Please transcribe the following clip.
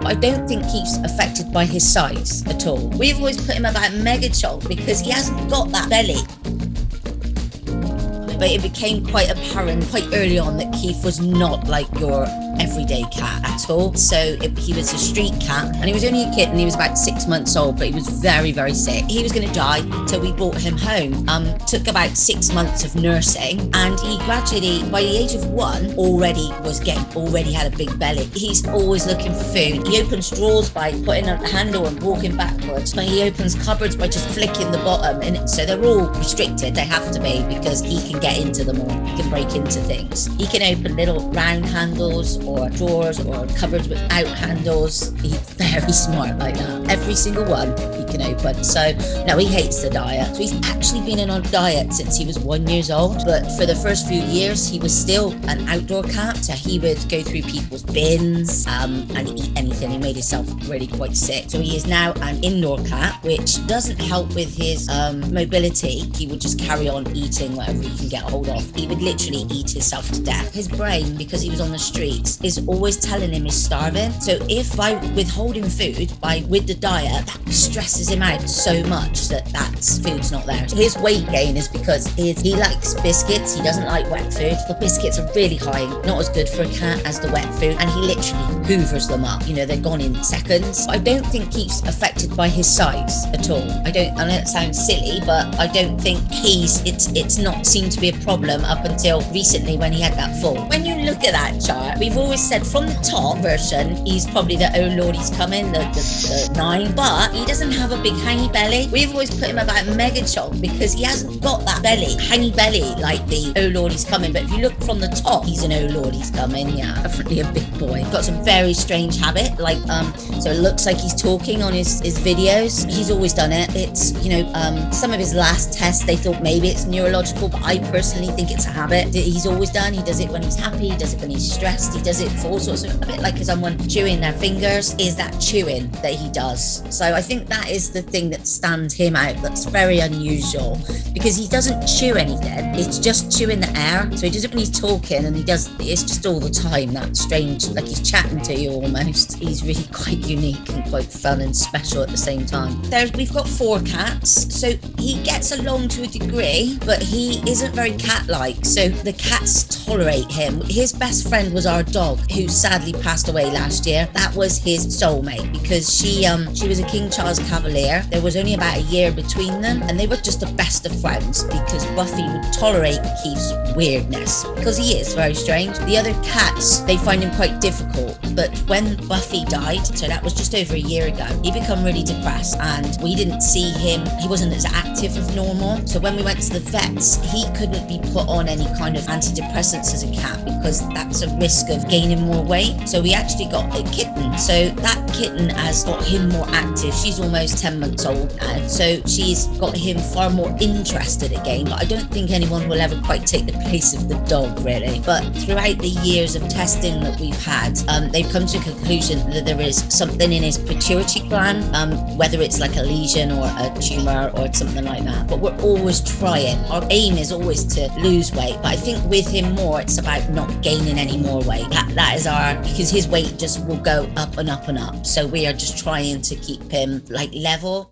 I don't think he's affected by his size at all. We've always put him about mega chonk because he hasn't got that belly. But it became quite apparent quite early on that Keith was not like your everyday cat at all. So he was a street cat, and he was only a kitten. He was about 6 months old, but he was very, very sick. He was going to die, so we brought him home. Took about 6 months of nursing, and he gradually, by the age of 1, already had a big belly. He's always looking for food. He opens drawers by putting a handle and walking backwards, but he opens cupboards by just flicking the bottom, and so they're all restricted. They have to be, because he can get into them all. He can break into things. He can open little round handles or drawers or cupboards without handles. He's very smart like that. Every single one he can open. So no, he hates the diet. So he's actually been on a diet since he was 1 year old. But for the first few years, he was still an outdoor cat. So he would go through people's bins and eat anything. He made himself really quite sick. So he is now an indoor cat, which doesn't help with his mobility. He would just carry on eating whatever he can get hold of. He would literally eat himself to death. His brain, because he was on the streets, is always telling him he's starving. So if by withholding food, with the diet, that stresses him out so much that food's not there. So his weight gain is because he likes biscuits. He doesn't like wet food. The biscuits are really high, not as good for a cat as the wet food, and he literally hoovers them up. You know, they're gone in seconds. I don't think he's affected by his size at all. I know it sounds silly, but I don't think it's not seemed to be a problem up until recently when he had that fall. When you look at that chart, we've always said from the top version, he's probably the oh lord, he's coming, the 9, but he doesn't have a big hangy belly. We've always put him about mega chonk because he hasn't got that belly, hangy belly, like the oh lord, he's coming. But if you look from the top, he's an oh lord, he's coming. Yeah, definitely a big boy. Got some very strange habit, like so it looks like he's talking on his videos. He's always done it. It's, you know, some of his last tests, they thought maybe it's neurological, but I personally think it's a habit that he's always done. He does it when he's happy, he does it when he's stressed, he does it for all sorts of, a bit like someone chewing their fingers, is that chewing that he does. So I think that is the thing that stands him out, that's very unusual, because he doesn't chew anything, it's just chewing the air. So he does it when he's talking, and it's just all the time, that strange, like he's chatting to you almost. He's really quite unique and quite fun and special at the same time. We've got 4 cats, so he gets along to a degree, but he isn't very cat-like, so the cats tolerate him. His best friend was our dog, who sadly passed away last year. That was his soulmate, because she was a King Charles Cavalier. There was only about a year between them, and they were just the best of friends, because Buffy would tolerate Keith's weirdness, because he is very strange. The other cats, they find him quite difficult, but when Buffy died, so that was just over a year ago, he became really depressed, and we didn't see him, he wasn't as active as normal. So when we went to the vets, he couldn't be put on any kind of antidepressants as a cat, because that's a risk of gaining more weight. So we actually got a kitten. So that kitten has got him more active. She's almost 10 months old now. So she's got him far more interested again. But I don't think anyone will ever quite take the place of the dog, really. But throughout the years of testing that we've had, they've come to a conclusion that there is something in his pituitary gland, whether it's like a lesion or a tumor or something like that. But we're always trying. Our aim is always to lose weight. But I think with him more, it's about not gaining any more weight. That is because his weight just will go up and up and up. So we are just trying to keep him like level.